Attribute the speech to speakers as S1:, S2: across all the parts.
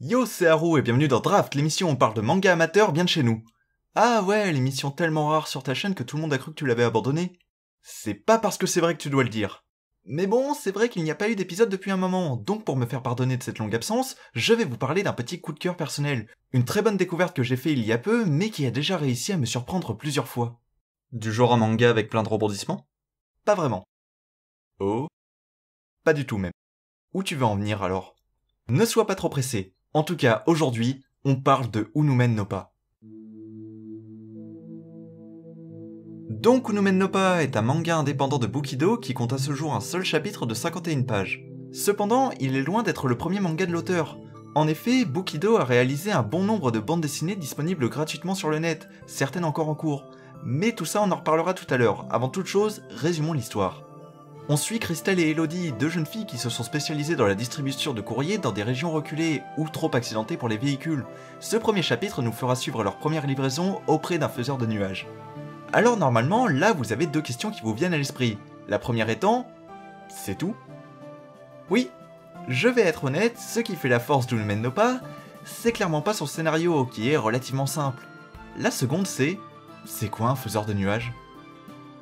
S1: Yo, c'est Haru et bienvenue dans Draft, l'émission où on parle de manga amateur bien de chez nous. Ah ouais, l'émission tellement rare sur ta chaîne que tout le monde a cru que tu l'avais abandonnée. C'est pas parce que c'est vrai que tu dois le dire. Mais bon, c'est vrai qu'il n'y a pas eu d'épisode depuis un moment, donc pour me faire pardonner de cette longue absence, je vais vous parler d'un petit coup de cœur personnel. Une très bonne découverte que j'ai fait il y a peu, mais qui a déjà réussi à me surprendre plusieurs fois. Du genre un manga avec plein de rebondissements? Pas vraiment. Oh? Pas du tout même. Où tu veux en venir alors? Ne sois pas trop pressé. En tout cas, aujourd'hui, on parle de Unumen no Pa. Donc Unumen no Pa est un manga indépendant de Bookido qui compte à ce jour un seul chapitre de 51 pages. Cependant, il est loin d'être le premier manga de l'auteur. En effet, Bookido a réalisé un bon nombre de bandes dessinées disponibles gratuitement sur le net, certaines encore en cours. Mais tout ça on en reparlera tout à l'heure. Avant toute chose, résumons l'histoire. On suit Christelle et Elodie, deux jeunes filles qui se sont spécialisées dans la distribution de courrier dans des régions reculées ou trop accidentées pour les véhicules. Ce premier chapitre nous fera suivre leur première livraison auprès d'un faiseur de nuages. Alors normalement, là vous avez deux questions qui vous viennent à l'esprit. La première étant... c'est tout? Oui, je vais être honnête, ce qui fait la force d'Unumen no Pa, c'est clairement pas son scénario qui est relativement simple. La seconde c'est quoi un faiseur de nuages?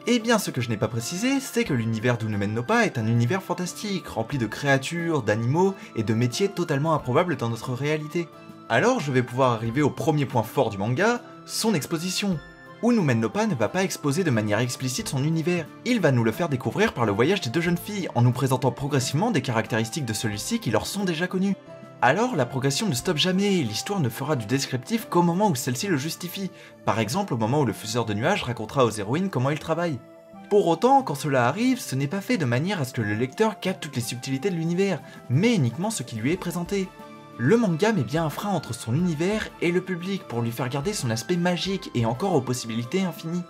S1: Eh bien, ce que je n'ai pas précisé, c'est que l'univers d'Unumen no Pa est un univers fantastique, rempli de créatures, d'animaux et de métiers totalement improbables dans notre réalité. Alors je vais pouvoir arriver au premier point fort du manga, son exposition. Unumen no Pa ne va pas exposer de manière explicite son univers, il va nous le faire découvrir par le voyage des deux jeunes filles, en nous présentant progressivement des caractéristiques de celui-ci qui leur sont déjà connues. Alors la progression ne stoppe jamais, l'histoire ne fera du descriptif qu'au moment où celle-ci le justifie, par exemple au moment où le faiseur de nuages racontera aux héroïnes comment il travaille. Pour autant, quand cela arrive, ce n'est pas fait de manière à ce que le lecteur capte toutes les subtilités de l'univers, mais uniquement ce qui lui est présenté. Le manga met bien un frein entre son univers et le public pour lui faire garder son aspect magique et encore aux possibilités infinies.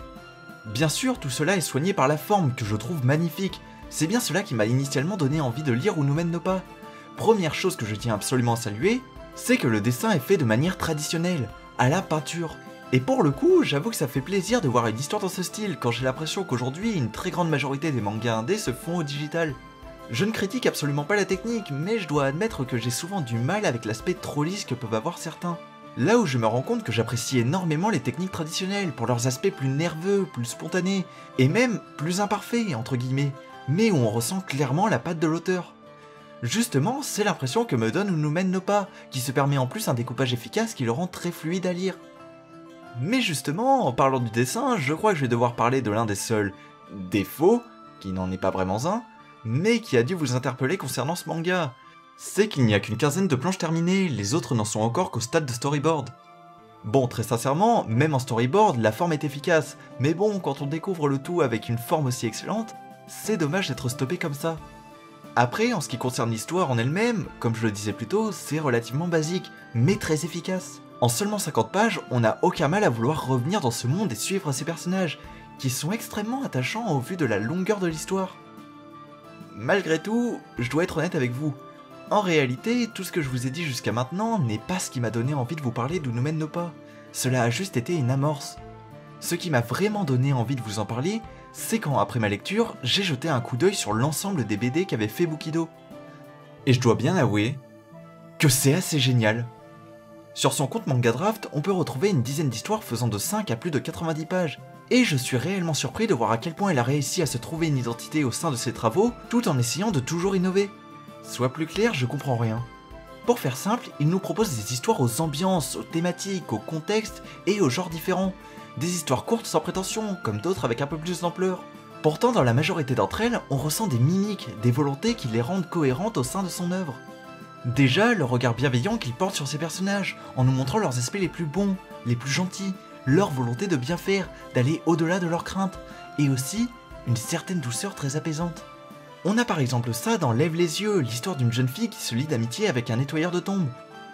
S1: Bien sûr, tout cela est soigné par la forme que je trouve magnifique, c'est bien cela qui m'a initialement donné envie de lire Unumen no Pa. Première chose que je tiens absolument à saluer, c'est que le dessin est fait de manière traditionnelle, à la peinture. Et pour le coup, j'avoue que ça fait plaisir de voir une histoire dans ce style, quand j'ai l'impression qu'aujourd'hui, une très grande majorité des mangas indés se font au digital. Je ne critique absolument pas la technique, mais je dois admettre que j'ai souvent du mal avec l'aspect trop lisse que peuvent avoir certains. Là où je me rends compte que j'apprécie énormément les techniques traditionnelles, pour leurs aspects plus nerveux, plus spontanés, et même plus imparfaits, entre guillemets, mais où on ressent clairement la patte de l'auteur. Justement, c'est l'impression que me donne Unumen no Pa, qui se permet en plus un découpage efficace qui le rend très fluide à lire. Mais justement, en parlant du dessin, je crois que je vais devoir parler de l'un des seuls défauts, qui n'en est pas vraiment un, mais qui a dû vous interpeller concernant ce manga. C'est qu'il n'y a qu'une quinzaine de planches terminées, les autres n'en sont encore qu'au stade de storyboard. Bon, très sincèrement, même en storyboard, la forme est efficace, mais bon, quand on découvre le tout avec une forme aussi excellente, c'est dommage d'être stoppé comme ça. Après, en ce qui concerne l'histoire en elle-même, comme je le disais plus tôt, c'est relativement basique, mais très efficace. En seulement 50 pages, on n'a aucun mal à vouloir revenir dans ce monde et suivre ces personnages, qui sont extrêmement attachants au vu de la longueur de l'histoire. Malgré tout, je dois être honnête avec vous. En réalité, tout ce que je vous ai dit jusqu'à maintenant n'est pas ce qui m'a donné envie de vous parler d'Unumen no Pa. Cela a juste été une amorce. Ce qui m'a vraiment donné envie de vous en parler, c'est quand, après ma lecture, j'ai jeté un coup d'œil sur l'ensemble des BD qu'avait fait Bookido. Et je dois bien avouer que c'est assez génial. Sur son compte Manga Draft, on peut retrouver une dizaine d'histoires faisant de 5 à plus de 90 pages, et je suis réellement surpris de voir à quel point elle a réussi à se trouver une identité au sein de ses travaux, tout en essayant de toujours innover. Soit plus clair, je comprends rien. Pour faire simple, il nous propose des histoires aux ambiances, aux thématiques, aux contextes et aux genres différents. Des histoires courtes sans prétention, comme d'autres avec un peu plus d'ampleur. Pourtant, dans la majorité d'entre elles, on ressent des mimiques, des volontés qui les rendent cohérentes au sein de son œuvre. Déjà, le regard bienveillant qu'il porte sur ses personnages, en nous montrant leurs aspects les plus bons, les plus gentils, leur volonté de bien faire, d'aller au-delà de leurs craintes, et aussi une certaine douceur très apaisante. On a par exemple ça dans Lève les yeux, l'histoire d'une jeune fille qui se lie d'amitié avec un nettoyeur de tombes.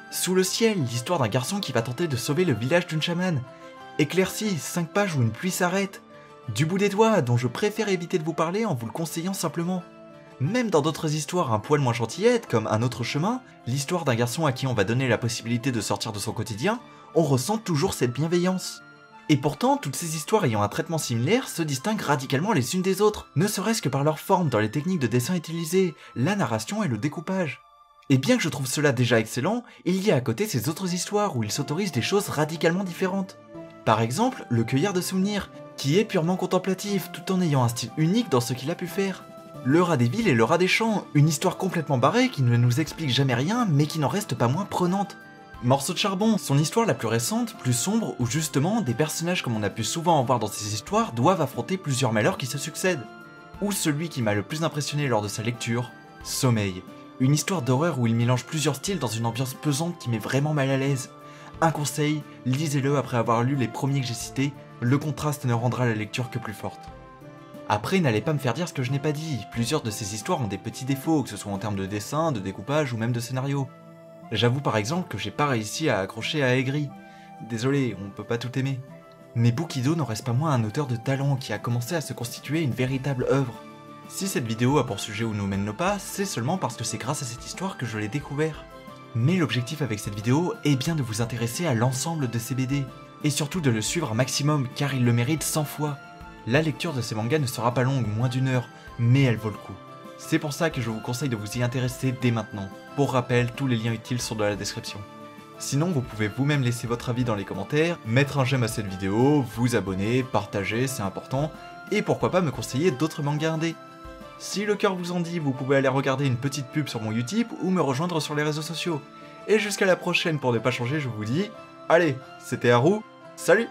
S1: Sous le ciel, l'histoire d'un garçon qui va tenter de sauver le village d'une chamane. Éclairci, 5 pages où une pluie s'arrête. Du bout des doigts, dont je préfère éviter de vous parler en vous le conseillant simplement. Même dans d'autres histoires un poil moins gentillettes, comme Un autre chemin, l'histoire d'un garçon à qui on va donner la possibilité de sortir de son quotidien, on ressent toujours cette bienveillance. Et pourtant, toutes ces histoires ayant un traitement similaire se distinguent radicalement les unes des autres, ne serait-ce que par leur forme dans les techniques de dessin utilisées, la narration et le découpage. Et bien que je trouve cela déjà excellent, il y a à côté ces autres histoires où il s'autorise des choses radicalement différentes. Par exemple, Le Cueilleur de Souvenirs, qui est purement contemplatif tout en ayant un style unique dans ce qu'il a pu faire. Le Rat des Villes et le Rat des Champs, une histoire complètement barrée qui ne nous explique jamais rien mais qui n'en reste pas moins prenante. Morceau de Charbon, son histoire la plus récente, plus sombre, où justement des personnages comme on a pu souvent en voir dans ces histoires doivent affronter plusieurs malheurs qui se succèdent. Ou celui qui m'a le plus impressionné lors de sa lecture, Sommeil. Une histoire d'horreur où il mélange plusieurs styles dans une ambiance pesante qui met vraiment mal à l'aise. Un conseil, lisez-le après avoir lu les premiers que j'ai cités, le contraste ne rendra la lecture que plus forte. Après, n'allez pas me faire dire ce que je n'ai pas dit, plusieurs de ces histoires ont des petits défauts, que ce soit en termes de dessin, de découpage ou même de scénario. J'avoue par exemple que j'ai pas réussi à accrocher à Aigri. Désolé, on peut pas tout aimer. Mais Bookido n'en reste pas moins un auteur de talent qui a commencé à se constituer une véritable œuvre. Si cette vidéo a pour sujet Où nous mène nos pas, c'est seulement parce que c'est grâce à cette histoire que je l'ai découvert. Mais l'objectif avec cette vidéo est bien de vous intéresser à l'ensemble de ces BD, et surtout de le suivre un maximum car il le mérite 100 fois. La lecture de ces mangas ne sera pas longue, moins d'1 heure, mais elle vaut le coup. C'est pour ça que je vous conseille de vous y intéresser dès maintenant. Pour rappel, tous les liens utiles sont dans la description. Sinon, vous pouvez vous-même laisser votre avis dans les commentaires, mettre un j'aime à cette vidéo, vous abonner, partager, c'est important, et pourquoi pas me conseiller d'autres mangas indés. Si le cœur vous en dit, vous pouvez aller regarder une petite pub sur mon Utip ou me rejoindre sur les réseaux sociaux. Et jusqu'à la prochaine pour ne pas changer, je vous dis, allez, c'était Haru, salut!